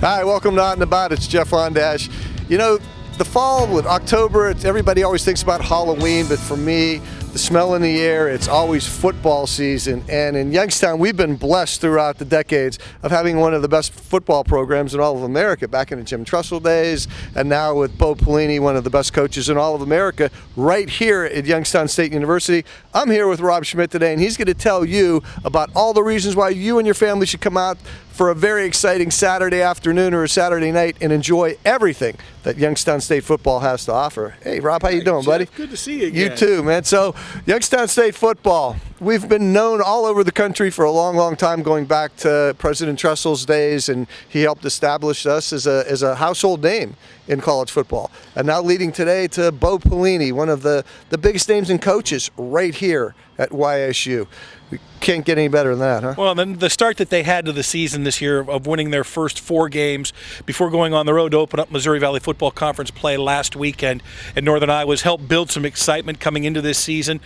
Hi, welcome to Out and About. It's Jeff Ondash. You know, the fall with October, everybody always thinks about Halloween, but for me, the smell in the air, it's always football season. And in Youngstown, we've been blessed throughout the decades of having one of the best football programs in all of America, back in the Jim Tressel days, and now with Bo Pelini, one of the best coaches in all of America, right here at Youngstown State University. I'm here with Robb Schmidt today, and he's going to tell you about all the reasons why you and your family should come out for a very exciting Saturday afternoon or a Saturday night and enjoy everything that Youngstown State football has to offer. Hey, Robb, how you doing, buddy? Good to see you again. You too, man. So, Youngstown State football, we've been known all over the country for a long, long time, going back to President Tressel's days, and he helped establish us as a household name in college football. And now leading today to Bo Pelini, one of the biggest names in coaches right here at YSU. We can't get any better than that, huh? Well, then the start that they had to the season this year of winning their first 4 games before going on the road to open up Missouri Valley Football Conference play last weekend at Northern Iowa's helped build some excitement coming into this season.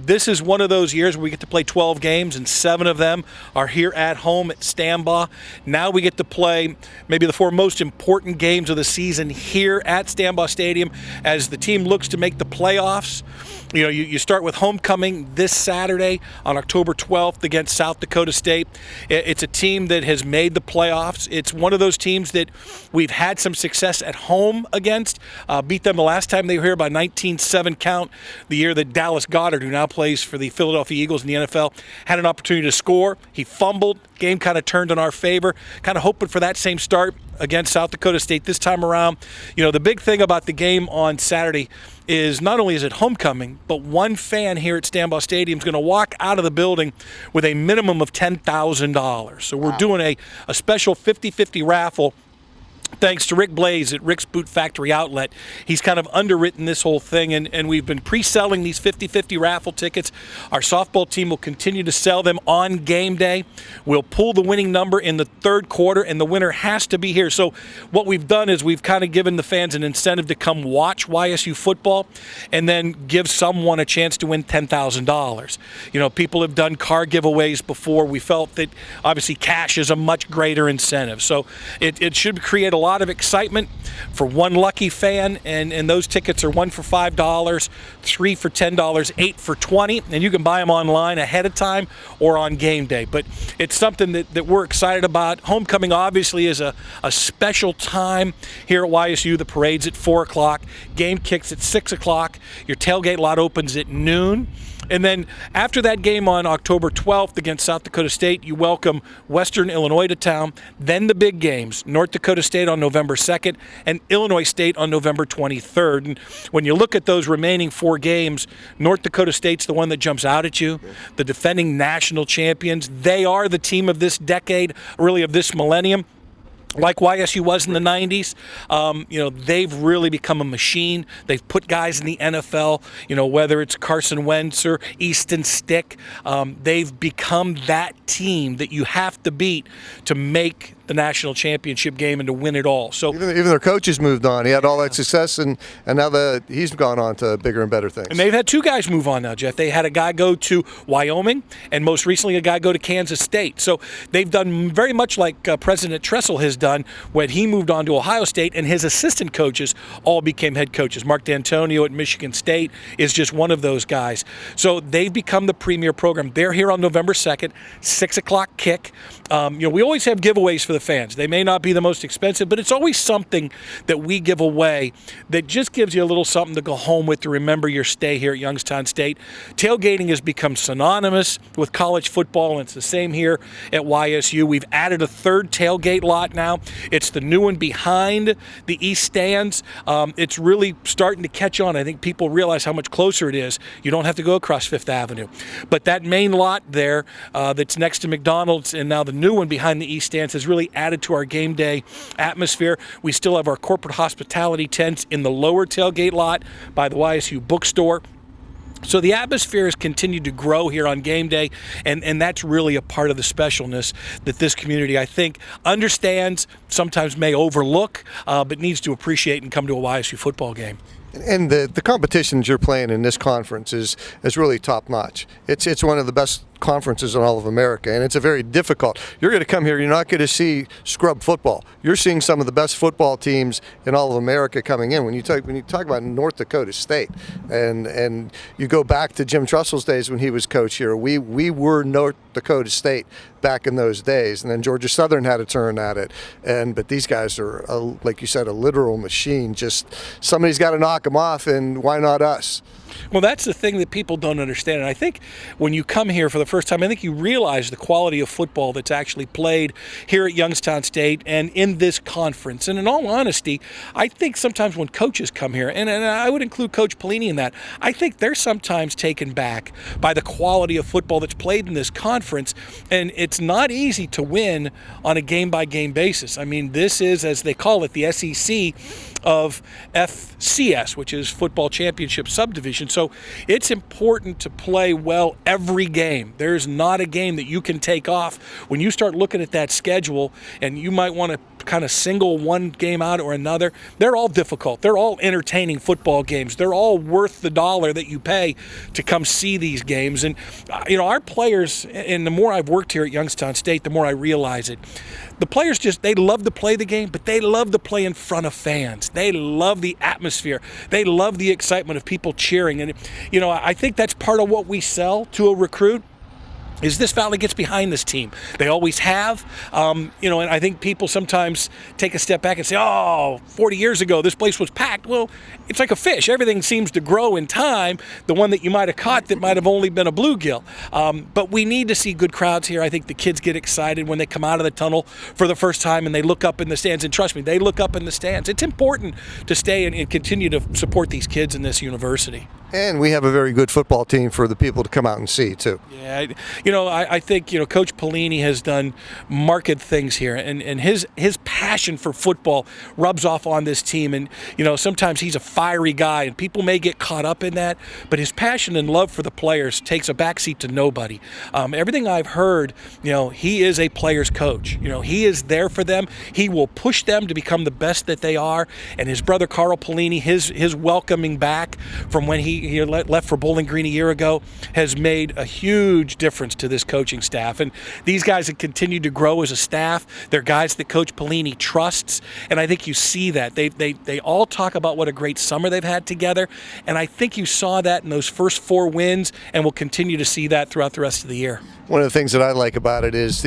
This is one of those years where we get to play 12 games, and 7 of them are here at home at Stambaugh. Now we get to play maybe the 4 most important games of the season here at Stambaugh Stadium as the team looks to make the playoffs. You know, you start with homecoming this Saturday on October 12th against South Dakota State. It's a team that has made the playoffs. It's one of those teams that we've had some success at home against. Beat them the last time they were here by 19-7 count, the year that Dallas Goedert, who now plays for the Philadelphia Eagles in the NFL, had an opportunity to score. He fumbled. Game kind of turned in our favor. Kind of hoping for that same start against South Dakota State this time around. You know, the big thing about the game on Saturday is not only is it homecoming, but one fan here at Stambaugh Stadium is going to walk out of the building with a minimum of $10,000. So we're doing a special 50-50 raffle. Thanks to Rick Blaze at Rick's Boot Factory Outlet. He's kind of underwritten this whole thing, and we've been pre-selling these 50-50 raffle tickets. Our softball team will continue to sell them on game day. We'll pull the winning number in the 3rd quarter, and the winner has to be here. So what we've done is we've kind of given the fans an incentive to come watch YSU football and then give someone a chance to win $10,000. You know, people have done car giveaways before. We felt that obviously cash is a much greater incentive. So it should create a lot of excitement for one lucky fan, and those tickets are 1 for $5, 3 for $10, 8 for $20, and you can buy them online ahead of time or on game day. But it's something that we're excited about. Homecoming obviously is a special time here at YSU. The parade's at 4 o'clock, game kicks at 6 o'clock, your tailgate lot opens at noon. And then after that game on October 12th against South Dakota State, you welcome Western Illinois to town. Then the big games, North Dakota State on November 2nd and Illinois State on November 23rd. And when you look at those remaining 4 games, North Dakota State's the one that jumps out at you. The defending national champions, they are the team of this decade, really of this millennium. Like YSU was in the 90s, you know, they've really become a machine. They've put guys in the NFL, you know, whether it's Carson Wentz or Easton Stick. They've become that team that you have to beat to make the national championship game and to win it all. So even their coaches moved on. He had all that success, and now he's gone on to bigger and better things. And they've had 2 guys move on now, Jeff. They had a guy go to Wyoming, and most recently a guy go to Kansas State. So they've done very much like President Tressel has done when he moved on to Ohio State, and his assistant coaches all became head coaches. Mark D'Antonio at Michigan State is just one of those guys. So they've become the premier program. They're here on November 2nd, 6 o'clock kick. You know, we always have giveaways for the fans. They may not be the most expensive, but it's always something that we give away that just gives you a little something to go home with to remember your stay here at Youngstown State. Tailgating has become synonymous with college football, and it's the same here at YSU. We've added a 3rd tailgate lot now. It's the new one behind the east stands. It's really starting to catch on. I think people realize how much closer it is. You don't have to go across 5th Avenue. But that main lot there that's next to McDonald's, and now the new one behind the east stands, has really added to our game day atmosphere. We still have our corporate hospitality tents in the lower tailgate lot by the YSU bookstore. So the atmosphere has continued to grow here on game day, and that's really a part of the specialness that this community, I think, understands, sometimes may overlook, but needs to appreciate and come to a YSU football game. And the competitions you're playing in this conference is really top notch. It's one of the best conferences in all of America, and it's a very difficult. You're going to come here, you're not going to see scrub football. You're seeing some of the best football teams in all of America coming in. When you talk about North Dakota State, and you go back to Jim Trustle's days when he was coach here, we were North Dakota State back in those days, and then Georgia Southern had a turn at it. But these guys are, like you said, a literal machine. Just somebody's got to knock them off, and why not us? Well, that's the thing that people don't understand. And I think when you come here for the first time, I think you realize the quality of football that's actually played here at Youngstown State and in this conference. And in all honesty, I think sometimes when coaches come here, and I would include Coach Pelini in that, I think they're sometimes taken back by the quality of football that's played in this conference. And it's not easy to win on a game-by-game basis. I mean, this is, as they call it, the SEC of FCS, which is Football Championship Subdivision. So it's important to play well every game. There's not a game that you can take off. When you start looking at that schedule, and you might want to kind of single one game out or another, they're all difficult. They're all entertaining football games. They're all worth the dollar that you pay to come see these games. And, our players, and the more I've worked here at Youngstown State, the more I realize it. The players they love to play the game, but they love to play in front of fans. They love the atmosphere. They love the excitement of people cheering. And, I think that's part of what we sell to a recruit. Is this Valley gets behind this team. They always have. And I think people sometimes take a step back and say, 40 years ago, this place was packed. Well, it's like a fish. Everything seems to grow in time. The one that you might have caught that might have only been a bluegill. But we need to see good crowds here. I think the kids get excited when they come out of the tunnel for the first time and they look up in the stands. And trust me, they look up in the stands. It's important to stay and continue to support these kids in this university. And we have a very good football team for the people to come out and see, too. Yeah, I think, Coach Pelini has done marked things here. And his passion for football rubs off on this team. And, sometimes he's a fiery guy, and people may get caught up in that. But his passion and love for the players takes a backseat to nobody. Everything I've heard, he is a player's coach. He is there for them. He will push them to become the best that they are. And his brother, Carl Pelini, his welcoming back from when he left for Bowling Green a year ago has made a huge difference to this coaching staff. And these guys have continued to grow as a staff. They're guys that Coach Pelini trusts, and I think you see that. They all talk about what a great summer they've had together, and I think you saw that in those first 4 wins, and we'll continue to see that throughout the rest of the year. One of the things that I like about it is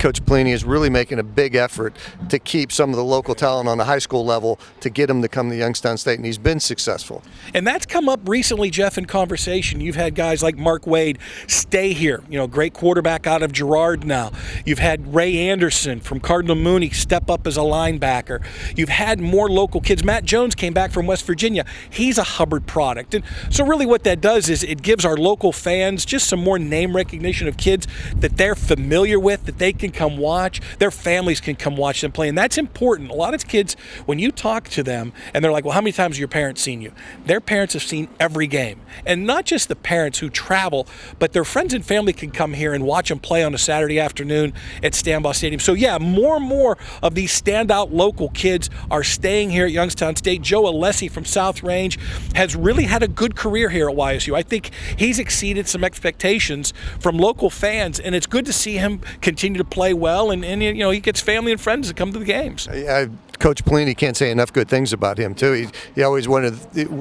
Coach Pelini is really making a big effort to keep some of the local talent on the high school level to get them to come to Youngstown State, and he's been successful. And that's come up recently, Jeff, in conversation. You've had guys like Mark Wade stay here, great quarterback out of Girard now. You've had Ray Anderson from Cardinal Mooney step up as a linebacker. You've had more local kids. Matt Jones came back from West Virginia. He's a Hubbard product. And so really what that does is it gives our local fans just some more name recognition of kids that they're familiar with, that they can come watch. Their families can come watch them play. And that's important. A lot of kids, when you talk to them and they're like, well, how many times have your parents seen you? Their parents have seen every game. And not just the parents who travel, but their friends and family can come here and watch them play on a Saturday afternoon at Stambaugh Stadium. So yeah, more and more of these standout local kids are staying here at Youngstown State. Joe Alessi from South Range has really had a good career here at YSU. I think he's exceeded some expectations from local fans, and it's good to see him continue to play well, and he gets family and friends to come to the games. Coach Pelini can't say enough good things about him, too. He always wanted,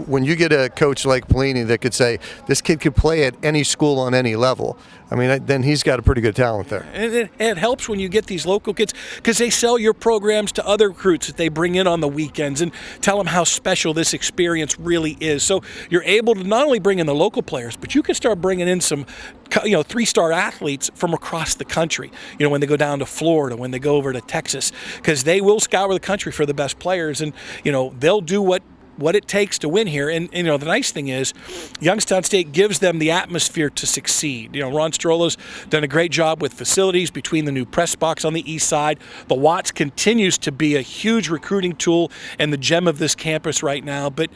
when you get a coach like Pelini that could say, this kid could play at any school on any level, I mean, then he's got a pretty good talent there. And it helps when you get these local kids because they sell your programs to other recruits that they bring in on the weekends and tell them how special this experience really is. So you're able to not only bring in the local players, but you can start bringing in some 3-star athletes from across the country, when they go down to Florida, when they go over to Texas, because they will scour the country for the best players, and they'll do what it takes to win here. And the nice thing is Youngstown State gives them the atmosphere to succeed. Ron Strollo's done a great job with facilities between the new press box on the east side. The Watts continues to be a huge recruiting tool and the gem of this campus right now. But,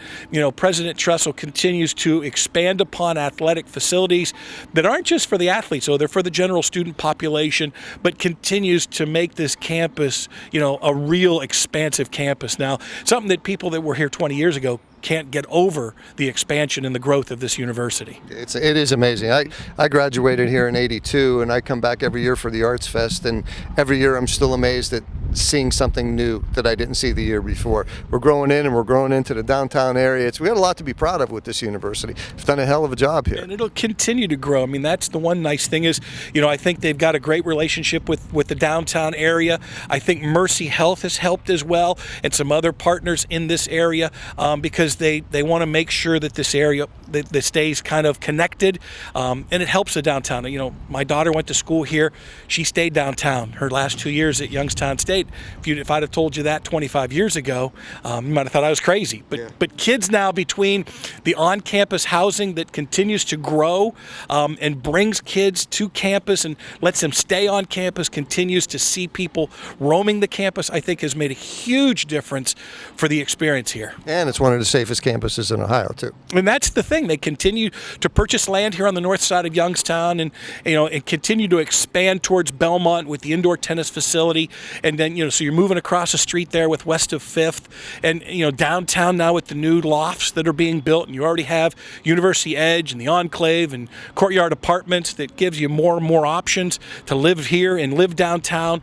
President Trestle continues to expand upon athletic facilities that aren't just for the athletes, they're for the general student population, but continues to make this campus, a real expansive campus now. Something that people that were here 20 years years ago can't get over the expansion and the growth of this university. It is amazing. I graduated here in '82, and I come back every year for the Arts Fest, and every year I'm still amazed at seeing something new that I didn't see the year before. We're growing in, and we're growing into the downtown area. We got a lot to be proud of with this university. It's done a hell of a job here. And it'll continue to grow. I mean, that's the one nice thing is, I think they've got a great relationship with the downtown area. I think Mercy Health has helped as well, and some other partners in this area, because they want to make sure that this area that stays kind of connected, and it helps the downtown. My daughter went to school here. She stayed downtown her last 2 years at Youngstown State. If I'd have told you that 25 years ago, you might have thought I was crazy. But kids now, between the on-campus housing that continues to grow, and brings kids to campus and lets them stay on campus, continues to see people roaming the campus, I think has made a huge difference for the experience here. And it's one of the safest campuses in Ohio, too. And that's the thing. They continue to purchase land here on the north side of Youngstown, and and continue to expand towards Belmont with the indoor tennis facility, and then so you're moving across the street there with west of 5th, and downtown now with the new lofts that are being built, and you already have University Edge and the Enclave and Courtyard Apartments that gives you more and more options to live here and live downtown.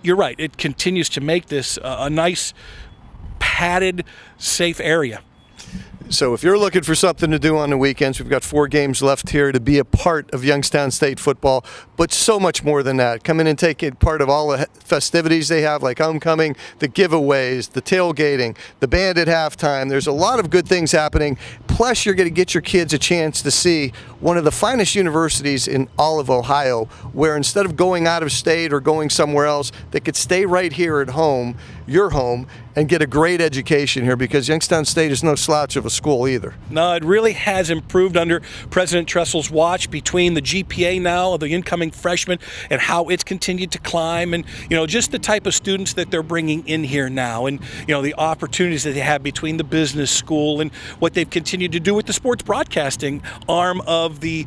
You're right. It continues to make this a nice, padded, safe area. So if you're looking for something to do on the weekends, we've got 4 games left here to be a part of Youngstown State football, but so much more than that. Come in and take part of all the festivities they have, like homecoming, the giveaways, the tailgating, the band at halftime. There's a lot of good things happening. Plus, you're going to get your kids a chance to see one of the finest universities in all of Ohio, where instead of going out of state or going somewhere else, they could stay right here at home, your home, and get a great education here, because Youngstown State is no slouch of a school either. No, it really has improved under President Tressel's watch, between the GPA now of the incoming freshmen and how it's continued to climb, and just the type of students that they're bringing in here now, and the opportunities that they have between the business school and what they've continued to do with the sports broadcasting arm of the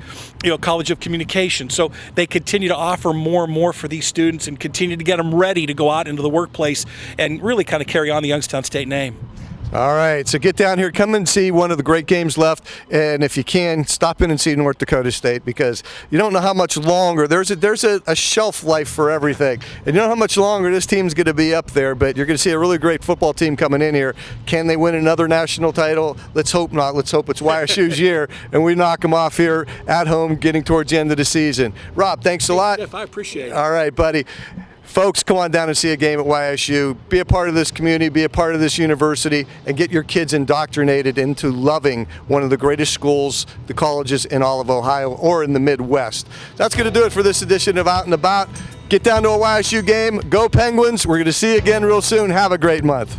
College of Communication. So they continue to offer more and more for these students and continue to get them ready to go out into the workplace and really kind of carry on the Youngstown State name. All right, so get down here, come and see one of the great games left, and if you can, stop in and see North Dakota State, because you don't know how much longer. There's a shelf life for everything, and you don't know how much longer this team's going to be up there, but you're going to see a really great football team coming in here. Can they win another national title? Let's hope not. Let's hope it's YSU's year, and we knock them off here at home getting towards the end of the season. Rob, thanks a lot. Jeff, I appreciate it. All right, buddy. Folks, come on down and see a game at YSU. Be a part of this community, be a part of this university, and get your kids indoctrinated into loving one of the greatest schools, the colleges in all of Ohio or in the Midwest. That's going to do it for this edition of Out and About. Get down to a YSU game. Go Penguins. We're going to see you again real soon. Have a great month.